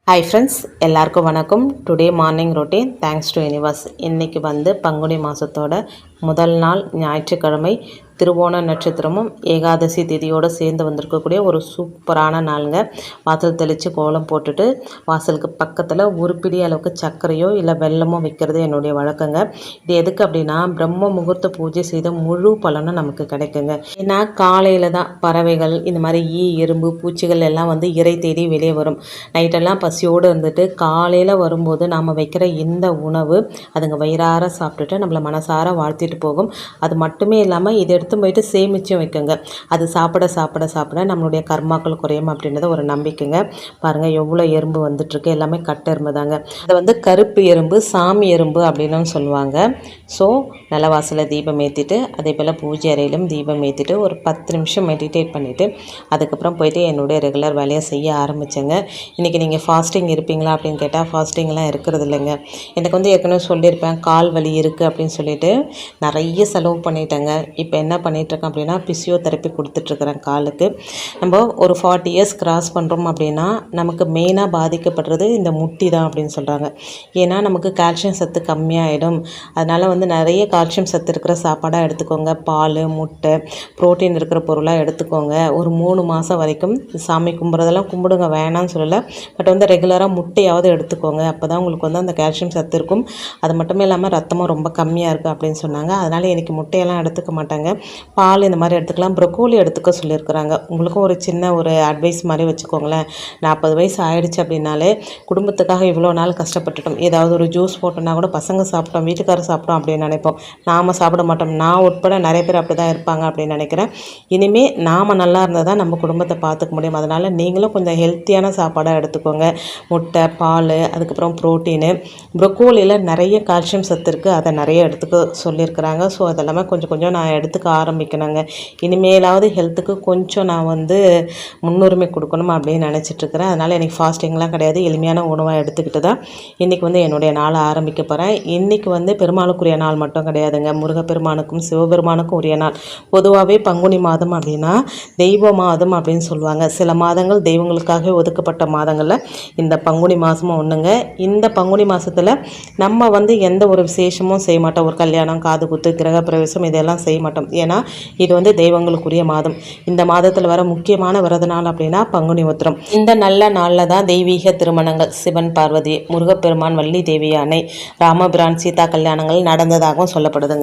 Hi friends, எல்லாருக்கும் வணக்கம். Today morning routine thanks to universe. இன்றைக்கி பங்குனி மாதத்தோட முதல் நாள் ஞாயிற்றுக்கிழமை, திருவோண நட்சத்திரமும் ஏகாதசி திதியோடு சேர்ந்து வந்திருக்கக்கூடிய ஒரு சூப்பரான நாளுங்க. வாசல் தெளித்து கோலம் போட்டுட்டு வாசலுக்கு பக்கத்தில் ஒரு பிடி அளவுக்கு சர்க்கரையோ இல்லை வெல்லமோ வைக்கிறது என்னுடைய வழக்கங்க. இது எதுக்கு அப்படின்னா, பிரம்ம முகூர்த்த பூஜை செய்த முழு பலனும் நமக்கு கிடைக்குங்க. ஏன்னா காலையில் தான் பறவைகள் இந்த மாதிரி எறும்பு பூச்சிகள் எல்லாம் இறை தேடி வெளியே வரும். நைட்டெல்லாம் பசியோடு இருந்துட்டு காலையில் வரும்போது நாம் வைக்கிற இந்த உணவு அதுங்க வயிறார சாப்பிட்டுட்டு நம்மளை மனசார வாழ்த்திட்டு போகும். அது மட்டுமே இல்லாமல் இதை எடுத்து போயிட்டு சேமிச்சும் வைக்குங்க. அது சாப்பிட சாப்பிட சாப்பிட நம்மளுடைய கர்மாக்கள் குறையும் அப்படின்றத ஒரு நம்பிக்கைங்க. பாருங்கள் எவ்வளோ எறும்பு வந்துட்டுருக்கு. எல்லாமே கட்டெரும்பு தாங்க. அதை கருப்பு எறும்பு, சாமி எறும்பு அப்படின்னு சொல்லுவாங்க. ஸோ நிலவாசலில் தீபம் ஏற்றிட்டு அதே போல் பூஜை அறையிலும் தீபம் ஏற்றிட்டு ஒரு 10 நிமிஷம் மெடிடேட் பண்ணிவிட்டு அதுக்கப்புறம் போயிட்டு என்னுடைய ரெகுலர் வேலையை செய்ய ஆரம்பித்தேங்க. இன்றைக்கி நீங்கள் ஃபாஸ்டிங் இருப்பீங்களா அப்படின்னு கேட்டால் ஃபாஸ்டிங்லாம் இருக்கிறது இல்லைங்க. எனக்கு ஏற்கனவே சொல்லியிருப்பேன், கால் வலி இருக்குது அப்படின்னு சொல்லிட்டு நிறைய செலவு பண்ணிட்டேங்க. இப்போ என்ன பண்ணிகிட்ருக்கேன் அப்படின்னா, பிசியோதெரப்பி கொடுத்துட்ருக்குறேன் காலுக்கு. நம்ம ஒரு 40 இயர்ஸ் கிராஸ் பண்ணுறோம் அப்படின்னா நமக்கு மெயினாக பாதிக்கப்படுறது இந்த முட்டி தான் அப்படின்னு சொல்கிறாங்க. ஏன்னா நமக்கு கால்சியம் சத்து கம்மியாகிடும். அதனால் நிறைய கால்சியம் சத்து இருக்கிற சாப்பாடாக எடுத்துக்கோங்க. பால், முட்டை, ப்ரோட்டீன் இருக்கிற பொருளாக எடுத்துக்கோங்க. ஒரு 3 மாதம் வரைக்கும் சாமி கும்பிட்றதெல்லாம் கும்பிடுங்க, வேணான்னு சொல்லலை. பட் ரெகுலராக முட்டையாவது எடுத்துக்கோங்க. அப்போ தான் உங்களுக்கு அந்த கால்சியம் சத்து இருக்கும். அது மட்டுமே இல்லாமல் ரத்தமும் ரொம்ப கம்மியாக இருக்குது அப்படின்னு சொன்னாங்க. அதனால் எனக்கு முட்டையெல்லாம் எடுத்துக்க மாட்டாங்க. பால் இந்த மாதிரி எடுத்துக்கலாம். ப்ரொக்கோலி எடுத்துக்க சொல்லியிருக்கிறாங்க. உங்களுக்கும் ஒரு சின்ன ஒரு அட்வைஸ் மாதிரி வச்சுக்கோங்களேன். 40 வயசு ஆகிடுச்சு அப்படின்னாலே குடும்பத்துக்காக இவ்வளோ நாள் கஷ்டப்பட்டுட்டோம். ஏதாவது ஒரு ஜூஸ் போட்டோன்னா கூட பசங்க சாப்பிட்டோம், வீட்டுக்காரர் சாப்பிட்டோம் அப்படின்னு நினைப்போம். நாம் சாப்பிட மாட்டோம். நான் உட்பட நிறைய பேர் அப்படி தான் இருப்பாங்க அப்படின்னு நினைக்கிறேன். இனிமேல் நாம் நல்லா இருந்தால் தான் நம்ம குடும்பத்தை பார்த்துக்க முடியும். அதனால் நீங்களும் கொஞ்சம் ஹெல்த்தியான சாப்பாடாக எடுத்துக்கோங்க. முட்டை, பால், அதுக்கப்புறம் ப்ரோட்டீனு, ப்ரொக்கோலியில் நிறைய கால்சியம் சத்து இருக்குது. அதை நிறைய எடுத்துக்க சொல்லியிருக்கிறாங்க. ஸோ அதெல்லாமே கொஞ்சம் கொஞ்சம் நான் எடுத்துக்க ஆரம்பிக்கணுங்க. இனிமேலாவது ஹெல்த்துக்கு கொஞ்சம் நான் முன்னுரிமை கொடுக்கணும் அப்படின்னு நினச்சிட்ருக்கிறேன். அதனால் எனக்கு ஃபாஸ்டிங்லாம் கிடையாது. எளிமையான உணவாக எடுத்துக்கிட்டு தான் இன்றைக்கி என்னுடைய நாளை ஆரம்பிக்க போகிறேன். இன்றைக்கி பெருமாளுக்குரிய நாள் மட்டும் கிடையாதுங்க. முருகப்பெருமானுக்கும் சிவபெருமானுக்கும் உரிய நாள். பொதுவாகவே பங்குனி மாதம் அப்படின்னா தெய்வ மாதம் அப்படின்னு சொல்லுவாங்க. சில மாதங்கள் தெய்வங்களுக்காக ஒதுக்கப்பட்ட மாதங்களில் இந்த பங்குனி மாதமும் ஒன்றுங்க. இந்த பங்குனி மாதத்தில் நம்ம எந்த ஒரு விசேஷமும் செய்ய மாட்டோம். ஒரு கல்யாணம், காது குத்து, கிரக பிரவேசம் இதெல்லாம் செய்ய மாட்டோம். ஏன்னா இது தெய்வங்களுக்குரிய மாதம். இந்த மாதத்தில் வர முக்கியமான விரத நாள் அப்படின்னா பங்குனி உத்திரம். இந்த நல்ல நாளில் தான் தெய்வீக திருமணங்கள், சிவன் பார்வதி, முருகப்பெருமான், வள்ளி தேவி அன்னை, ராமபிரான், சீதா கல்யாணங்கள் நடந்ததாகவும் சொல்லப்படுதுங்க.